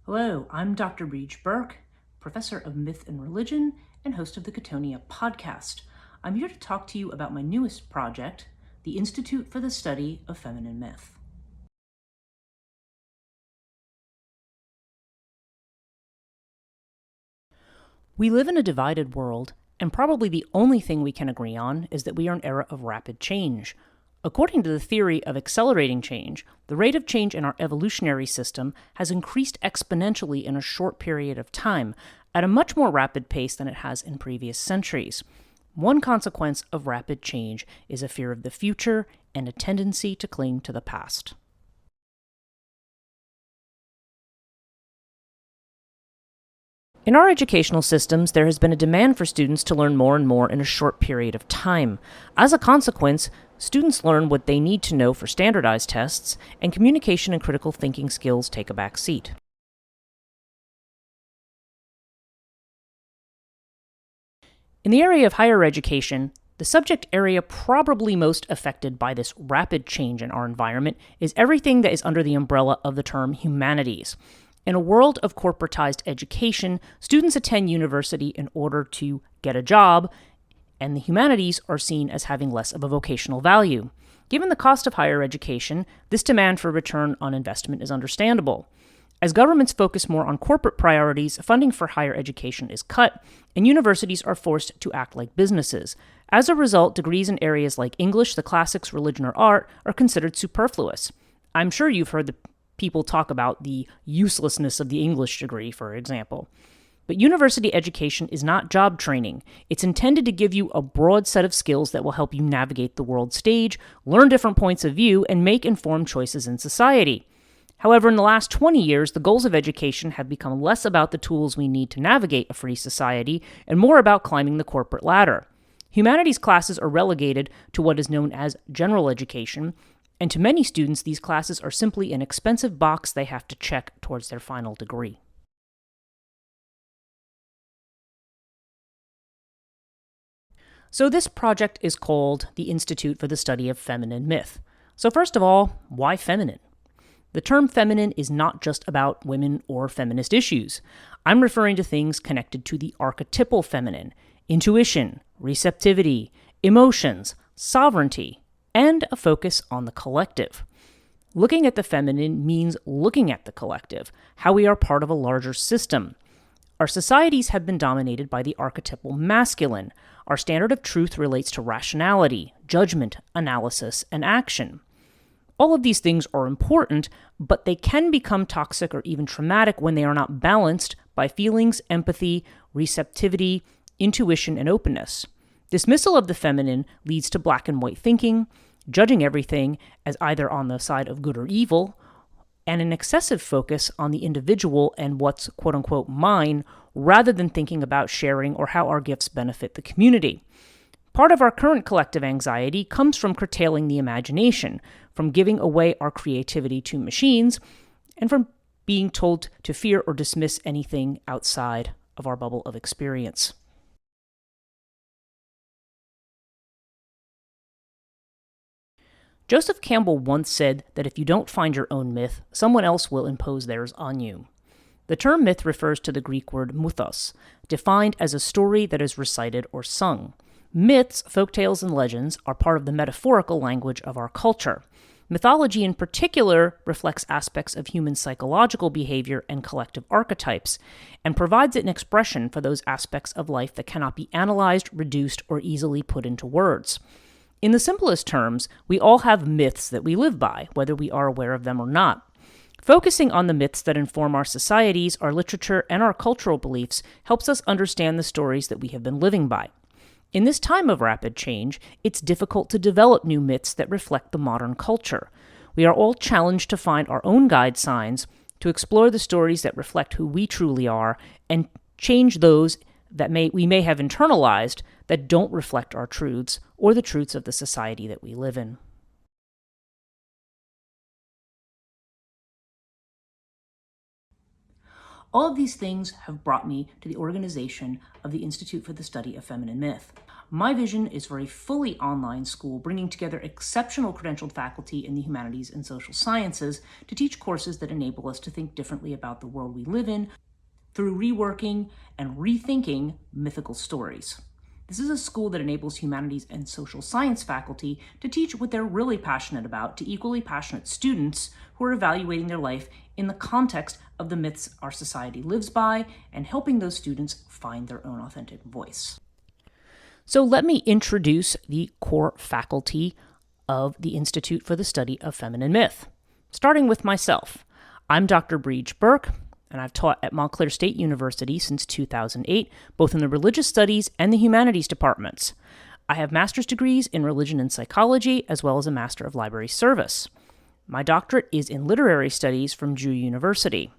Hello, I'm Dr. Breach Burke, professor of myth and religion and host of the Cotonia podcast. I'm here to talk to you about my newest project, the Institute for the Study of Feminine Myth. We live in a divided world, and probably the only thing we can agree on is that we are in an era of rapid change. According to the theory of accelerating change, the rate of change in our evolutionary system has increased exponentially in a short period of time, at a much more rapid pace than it has in previous centuries. One consequence of rapid change is a fear of the future and a tendency to cling to the past. In our educational systems, there has been a demand for students to learn more and more in a short period of time. As a consequence, students learn what they need to know for standardized tests, and communication and critical thinking skills take a back seat. In the area of higher education, the subject area probably most affected by this rapid change in our environment is everything that is under the umbrella of the term humanities. In a world of corporatized education, students attend university in order to get a job, and the humanities are seen as having less of a vocational value. Given the cost of higher education, this demand for return on investment is understandable. As governments focus more on corporate priorities, funding for higher education is cut, and universities are forced to act like businesses. As a result, degrees in areas like English, the classics, religion, or art are considered superfluous. I'm sure you've heard the people talk about the uselessness of the English degree, for example. But university education is not job training. It's intended to give you a broad set of skills that will help you navigate the world stage, learn different points of view, and make informed choices in society. However, in the last 20 years, the goals of education have become less about the tools we need to navigate a free society and more about climbing the corporate ladder. Humanities classes are relegated to what is known as general education, and to many students, these classes are simply an expensive box they have to check towards their final degree. So this project is called the Institute for the Study of Feminine Myth. So first of all, why feminine? The term feminine is not just about women or feminist issues. I'm referring to things connected to the archetypal feminine, intuition, receptivity, emotions, sovereignty, and a focus on the collective. Looking at the feminine means looking at the collective, how we are part of a larger system. Our societies have been dominated by the archetypal masculine. Our standard of truth relates to rationality, judgment, analysis, and action. All of these things are important, but they can become toxic or even traumatic when they are not balanced by feelings, empathy, receptivity, intuition, and openness. Dismissal of the feminine leads to black and white thinking, judging everything as either on the side of good or evil, and an excessive focus on the individual and what's quote-unquote mine, rather than thinking about sharing or how our gifts benefit the community. Part of our current collective anxiety comes from curtailing the imagination, from giving away our creativity to machines, and from being told to fear or dismiss anything outside of our bubble of experience. Joseph Campbell once said that if you don't find your own myth, someone else will impose theirs on you. The term myth refers to the Greek word mythos, defined as a story that is recited or sung. Myths, folktales, and legends are part of the metaphorical language of our culture. Mythology in particular reflects aspects of human psychological behavior and collective archetypes, and provides an expression for those aspects of life that cannot be analyzed, reduced, or easily put into words. In the simplest terms, we all have myths that we live by, whether we are aware of them or not. Focusing on the myths that inform our societies, our literature, and our cultural beliefs helps us understand the stories that we have been living by. In this time of rapid change, it's difficult to develop new myths that reflect the modern culture. We are all challenged to find our own guide signs, to explore the stories that reflect who we truly are, and change those that we may have internalized that don't reflect our truths or the truths of the society that we live in. All of these things have brought me to the organization of the Institute for the Study of Feminine Myth. My vision is for a fully online school bringing together exceptional credentialed faculty in the humanities and social sciences to teach courses that enable us to think differently about the world we live in through reworking and rethinking mythical stories. This is a school that enables humanities and social science faculty to teach what they're really passionate about to equally passionate students who are evaluating their life in the context of the myths our society lives by and helping those students find their own authentic voice. So let me introduce the core faculty of the Institute for the Study of Feminine Myth. Starting with myself, I'm Dr. Breege Burke, and I've taught at Montclair State University since 2008, both in the Religious Studies and the Humanities departments. I have master's degrees in religion and psychology, as well as a Master of Library Service. My doctorate is in literary studies from Drew University.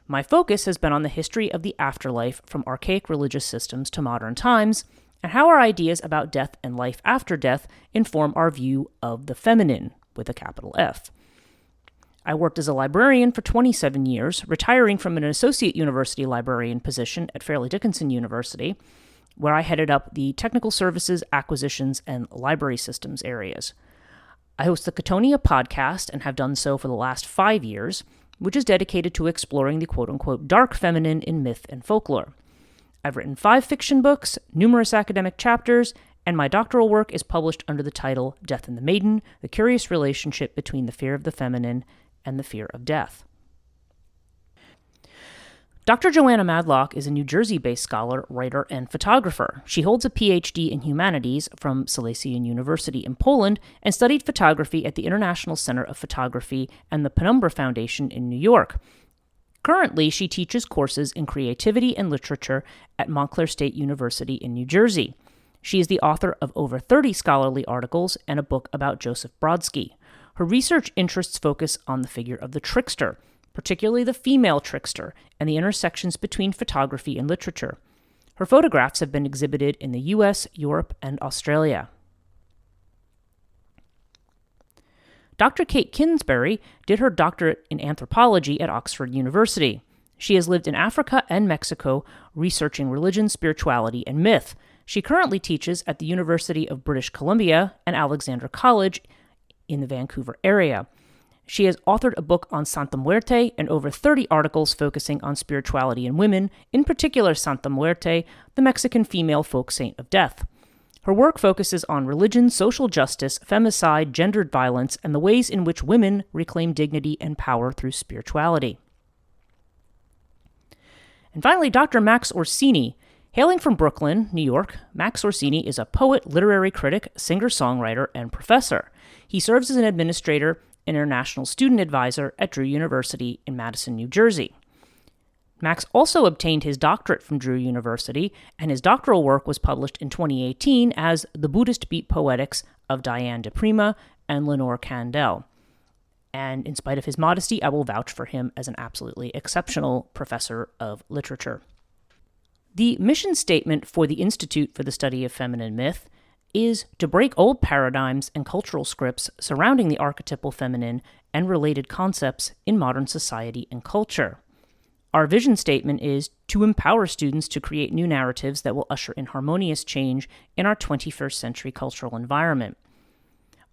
My focus has been on the history of the afterlife from archaic religious systems to modern times, and how our ideas about death and life after death inform our view of the feminine, with a capital F. I worked as a librarian for 27 years, retiring from an associate university librarian position at Fairleigh Dickinson University, where I headed up the technical services, acquisitions, and library systems areas. I host the Cotonia podcast and have done so for the last 5 years, which is dedicated to exploring the quote-unquote dark feminine in myth and folklore. I've written 5 fiction books, numerous academic chapters, and my doctoral work is published under the title Death and the Maiden, The Curious Relationship Between the Fear of the Feminine and the Fear of Death. Dr. Joanna Madlock is a New Jersey-based scholar, writer, and photographer. She holds a PhD in humanities from Silesian University in Poland and studied photography at the International Center of Photography and the Penumbra Foundation in New York. Currently, she teaches courses in creativity and literature at Montclair State University in New Jersey. She is the author of over 30 scholarly articles and a book about Joseph Brodsky. Her research interests focus on the figure of the trickster, particularly the female trickster, and the intersections between photography and literature. Her photographs have been exhibited in the US, Europe, and Australia. Dr. Kate Kinsbury did her doctorate in anthropology at Oxford University. She has lived in Africa and Mexico, researching religion, spirituality, and myth. She currently teaches at the University of British Columbia and Alexandra College in the Vancouver area. She has authored a book on Santa Muerte and over 30 articles focusing on spirituality and women, in particular Santa Muerte, the Mexican female folk saint of death. Her work focuses on religion, social justice, femicide, gendered violence, and the ways in which women reclaim dignity and power through spirituality. And finally, Dr. Max Orsini. Hailing from Brooklyn, New York, Max Orsini is a poet, literary critic, singer-songwriter, and professor. He serves as an administrator and international student advisor at Drew University in Madison, New Jersey. Max also obtained his doctorate from Drew University, and his doctoral work was published in 2018 as The Buddhist Beat Poetics of Diane de Prima and Lenore Kandel. And in spite of his modesty, I will vouch for him as an absolutely exceptional professor of literature. The mission statement for the Institute for the Study of Feminine Myth is to break old paradigms and cultural scripts surrounding the archetypal feminine and related concepts in modern society and culture. Our vision statement is to empower students to create new narratives that will usher in harmonious change in our 21st century cultural environment.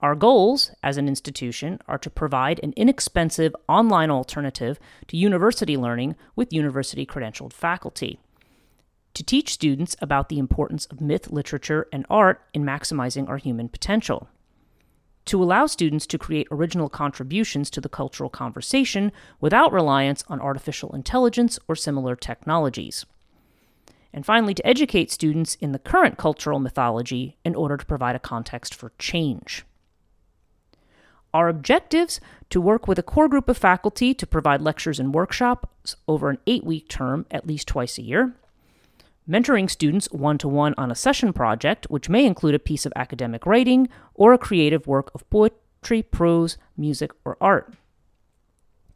Our goals as an institution are to provide an inexpensive online alternative to university learning with university credentialed faculty, to teach students about the importance of myth, literature, and art in maximizing our human potential, to allow students to create original contributions to the cultural conversation without reliance on artificial intelligence or similar technologies, and finally, to educate students in the current cultural mythology in order to provide a context for change. Our objectives: to work with a core group of faculty to provide lectures and workshops over an 8-week term at least twice a year, mentoring students one-to-one on a session project, which may include a piece of academic writing or a creative work of poetry, prose, music, or art.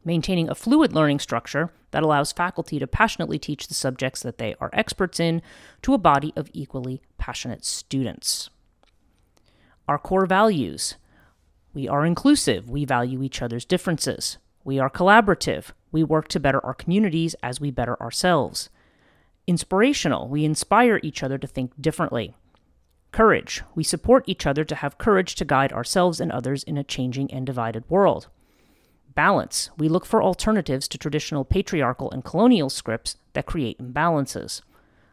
Maintaining a fluid learning structure that allows faculty to passionately teach the subjects that they are experts in to a body of equally passionate students. Our core values: we are inclusive, we value each other's differences. We are collaborative, we work to better our communities as we better ourselves. Inspirational, we inspire each other to think differently. Courage. We support each other to have courage to guide ourselves and others in a changing and divided world. Balance. We look for alternatives to traditional patriarchal and colonial scripts that create imbalances.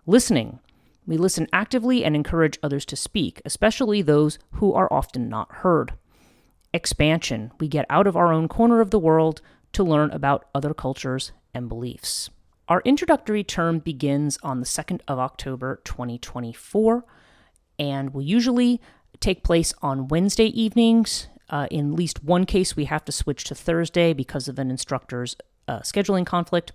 Listening. We listen actively and encourage others to speak, especially those who are often not heard. Expansion. We get out of our own corner of the world to learn about other cultures and beliefs. Our introductory term begins on the 2nd of October, 2024, and will usually take place on Wednesday evenings. In at least one case, we have to switch to Thursday because of an instructor's scheduling conflict,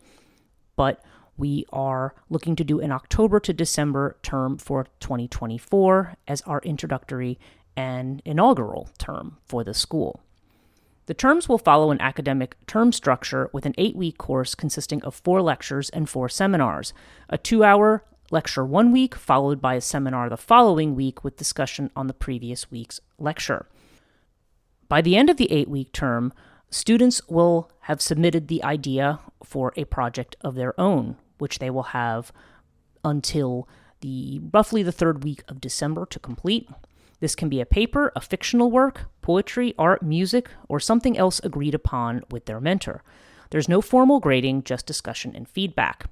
but we are looking to do an October to December term for 2024 as our introductory and inaugural term for the school. The terms will follow an academic term structure with an 8-week course consisting of 4 lectures and 4 seminars, a 2-hour lecture one week followed by a seminar the following week with discussion on the previous week's lecture. By the end of the 8-week term, students will have submitted the idea for a project of their own, which they will have until roughly the 3rd week of December to complete. This can be a paper, a fictional work, poetry, art, music, or something else agreed upon with their mentor. There's no formal grading, just discussion and feedback.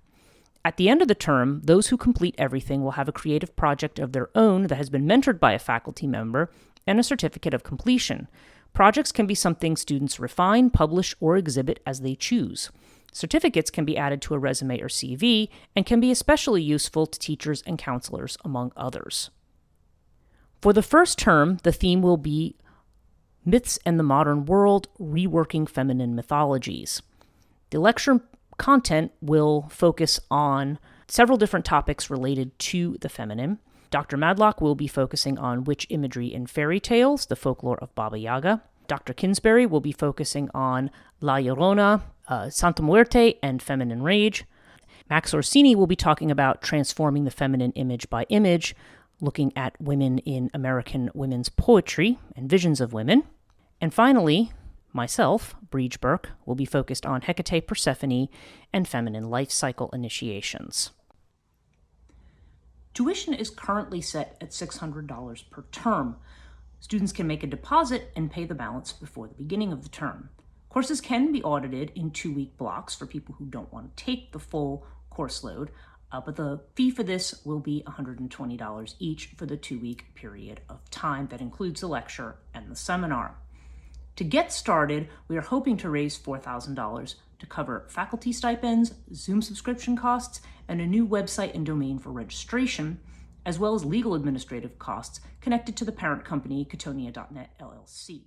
At the end of the term, those who complete everything will have a creative project of their own that has been mentored by a faculty member and a certificate of completion. Projects can be something students refine, publish, or exhibit as they choose. Certificates can be added to a resume or CV and can be especially useful to teachers and counselors, among others. For the first term, the theme will be Myths and the Modern World, Reworking Feminine Mythologies. The lecture content will focus on several different topics related to the feminine. Dr. Madlock will be focusing on witch imagery in fairy tales, the folklore of Baba Yaga. Dr. Kinsberry will be focusing on La Llorona, Santa Muerte, and feminine rage. Max Orsini will be talking about transforming the feminine image by image, looking at women in American women's poetry and visions of women. And finally, myself, Breege Burke, will be focused on Hecate Persephone and feminine life cycle initiations. Tuition is currently set at $600 per term. Students can make a deposit and pay the balance before the beginning of the term. Courses can be audited in 2-week blocks for people who don't want to take the full course load, but the fee for this will be $120 each for the 2-week period of time that includes the lecture and the seminar. To get started, we are hoping to raise $4,000 to cover faculty stipends, Zoom subscription costs, and a new website and domain for registration, as well as legal administrative costs connected to the parent company, Cotonia.net LLC.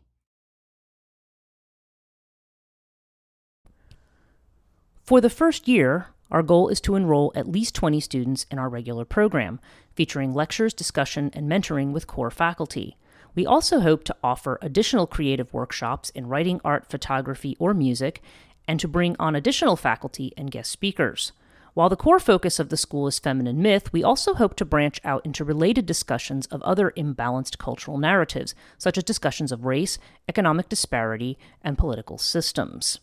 For the first year, our goal is to enroll at least 20 students in our regular program, featuring lectures, discussion, and mentoring with core faculty. We also hope to offer additional creative workshops in writing, art, photography, or music, and to bring on additional faculty and guest speakers. While the core focus of the school is feminine myth, we also hope to branch out into related discussions of other imbalanced cultural narratives, such as discussions of race, economic disparity, and political systems.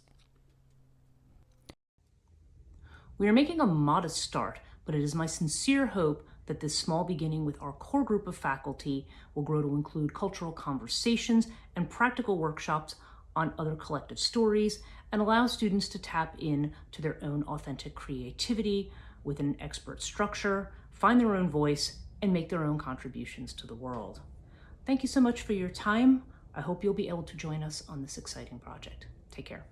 We are making a modest start, but it is my sincere hope that this small beginning with our core group of faculty will grow to include cultural conversations and practical workshops on other collective stories and allow students to tap in to their own authentic creativity with an expert structure, find their own voice, and make their own contributions to the world. Thank you so much for your time. I hope you'll be able to join us on this exciting project. Take care.